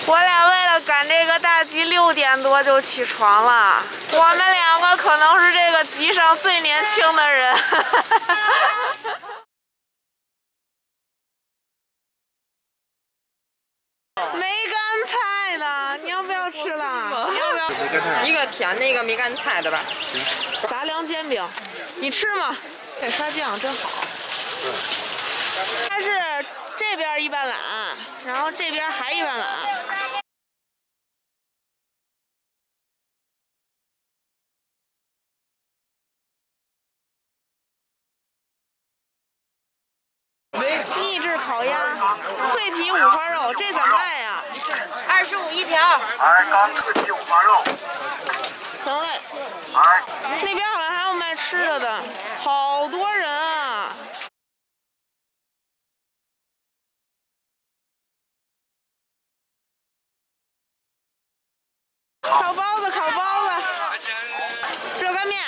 我俩为了赶这个大集，6点多就起床了。我们两个可能是这个集上最年轻的人。梅干菜呢？你要不要吃了？你要不要？一个甜的，一个梅干菜的吧。行。杂粮煎饼，你吃吗？这刷酱真好。它是这边一半懒，然后这边还一半懒。秘制烤鸭，脆皮五花肉，这怎么卖呀？25一条。哎，刚脆皮五花肉。行嘞。哎。那边好像还有卖吃的的，好多人啊。烤包子，烤包子，热干面。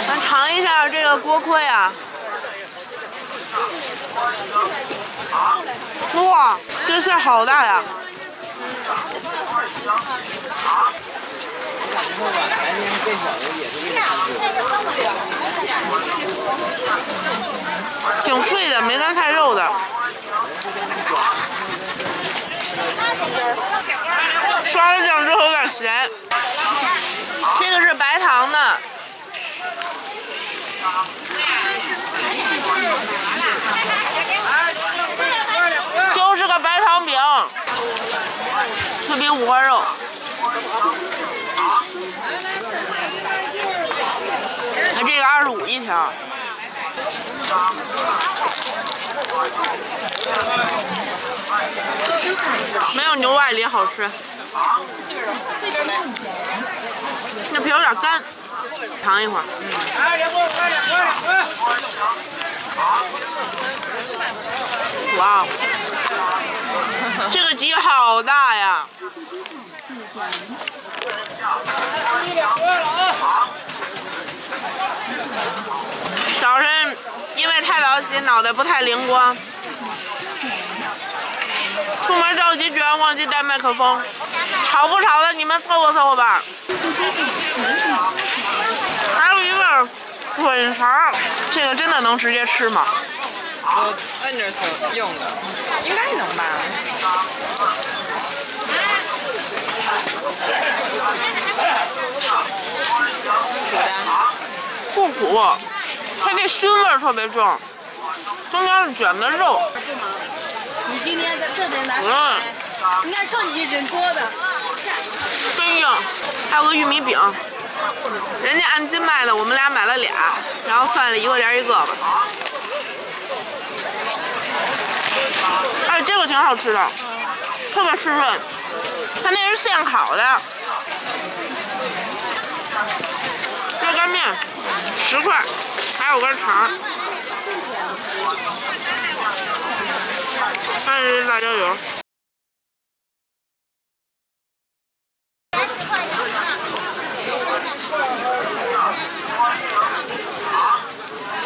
咱尝一下这个锅盔啊！哇，这馅好大呀！挺脆的，梅干菜肉的。刷了酱之后有点咸。这个是白糖的。就是个白糖饼，脆皮五花肉。这个25一条。没有牛外里好吃。那皮有点干，尝一会儿。哇，这个鸡好大呀！早晨因为太早起，脑袋不太灵光，出门着急，居然忘记带麦克风。吵不吵的，你们凑合凑合吧。还有一个滚肠，这个真的能直接吃吗？我摁着它用的，应该能吧。苦的？不苦，它这熏味特别重，中间是卷的肉。你今天这得拿。你看上集人多的。真硬，还有个玉米饼，人家按斤卖的，我们俩买了俩，然后算了1块钱一个吧。哎，这个挺好吃的，特别湿润，它那是现烤的。热干面10块，还有根肠，看这辣椒油。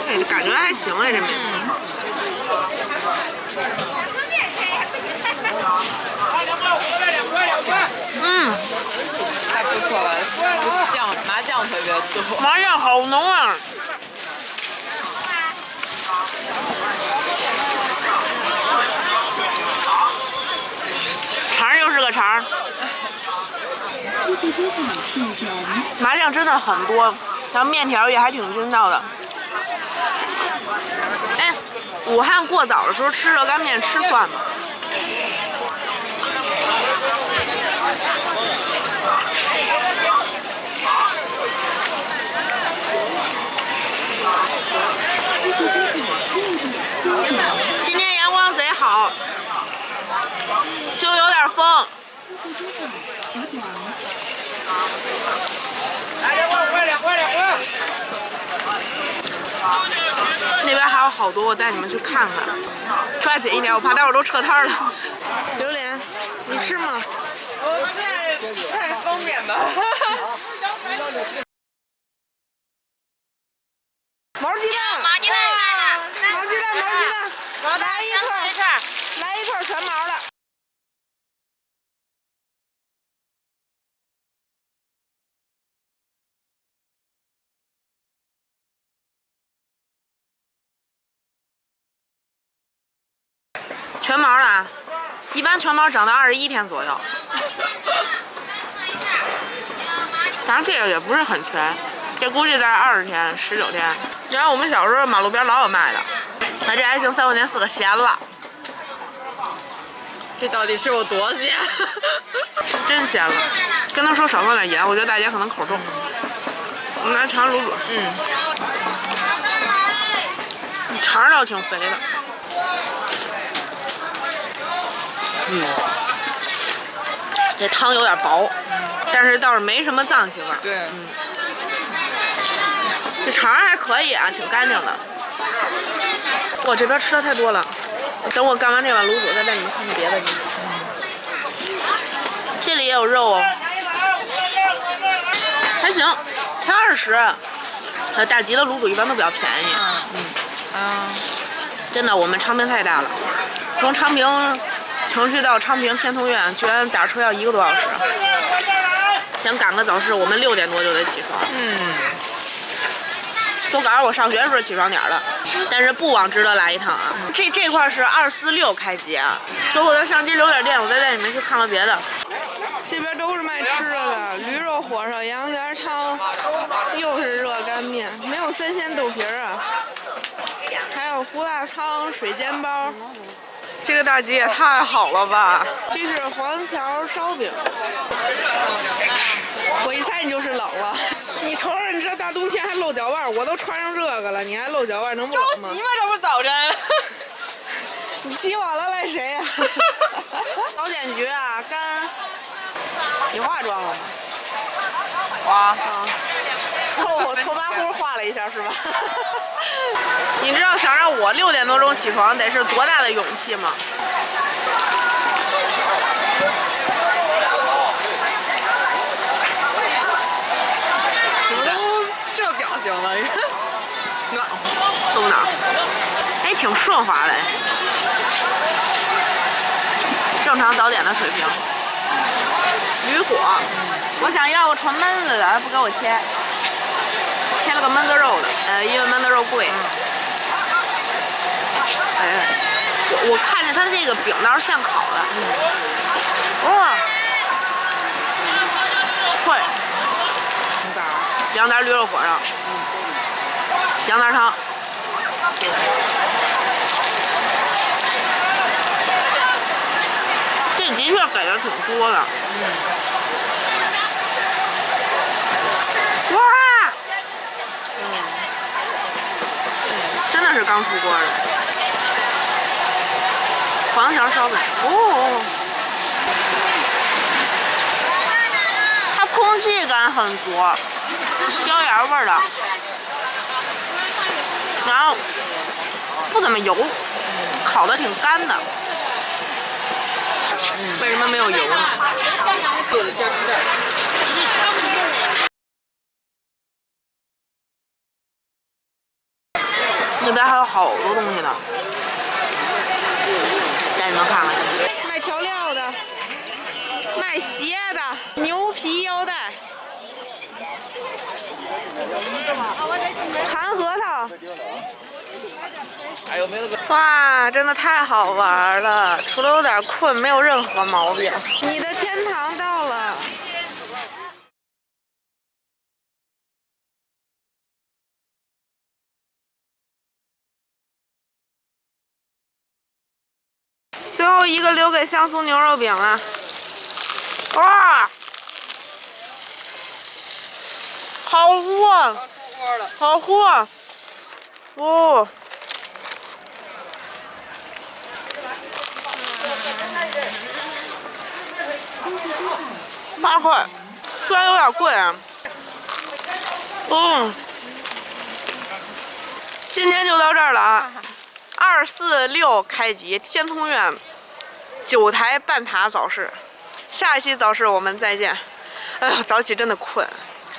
哎，感觉还行哎，这面。还不错了，麻酱特别多。麻酱好浓啊！肠又是个肠。麻酱真的很多，然后面条也还挺筋道的。哎，武汉过早的时候吃热干面吃算吗？今天阳光贼好，就有点风。那边还有好多，我带你们去看看。抓紧一点，我怕待会儿都撤摊了。榴莲，你吃吗？太方便了。毛鸡蛋，毛鸡蛋，毛鸡蛋，来一串，来一串全毛的。全毛的，一般全毛整到21天左右。反正这个也不是很全，这估计在20天、19天。然后我们小时候马路边老有卖的，那这还行，3块钱4个，咸了。这到底是有多咸？真咸了，跟他说少放点盐，我觉得大姐可能口重。我们来尝卤煮，肠倒挺肥的。这汤有点薄，但是倒是没什么脏腥味儿。对，这肠还可以啊，挺干净的。我这边吃的太多了，等我干完这碗卤煮，再带你们看看别的。这里也有肉哦，还行，才20。大吉的卤煮一般都比较便宜。真的，我们昌平太大了，从昌平城区到昌平天通苑，居然打车要1个多小时。想赶个早市，我们6点多就得起床。都赶上我上学的时候起床点了，但是不枉值得来一趟啊！这块是246开机啊，等我再上街留点店，我再带你们去看看别的。这边都是卖吃的，驴肉火烧羊杂汤，又是热干面，没有3鲜豆皮啊，还有胡辣汤、水煎包。这个大吉也太好了吧！这是黄桥烧饼，我一猜你就是冷了。你瞅瞅，你这大冬天还露脚腕，我都穿上这个了，你还露脚腕，能不冷吗？着急吗？这不是早晨。你起晚了赖谁呀？保检局啊，干。你化妆了吗？哇，凑马虎化了一下是吧？你知道想让我6点多钟起床得是多大的勇气吗？怎么都这表情了？暖和，都哪？还挺顺滑的，正常早点的水平。驴火，我想要个纯焖子的，他不给我切，切了个焖子肉的，因为焖子肉贵。哎，我看见他这个饼倒是现烤的。哇，会。羊杂驴肉火烧，羊杂汤。这的确给的挺多的。哇！真的是刚出锅的。黄条烧饼，哦，它空气感很足，椒盐味的，然后不怎么油，烤的挺干的。为什么没有油呢？这边还有好多东西呢，带你们看看。卖调料的，卖鞋的，牛皮腰带，盘核桃。哇，真的太好玩了！除了有点困，没有任何毛病。你的天堂到了。最后一个留给香酥牛肉饼了。哇，好糊啊！好糊啊！哦。8块，虽然有点贵啊。今天就到这儿了啊！246开集，天通苑9台半塔早市，下一期早市我们再见。哎呀，早起真的困。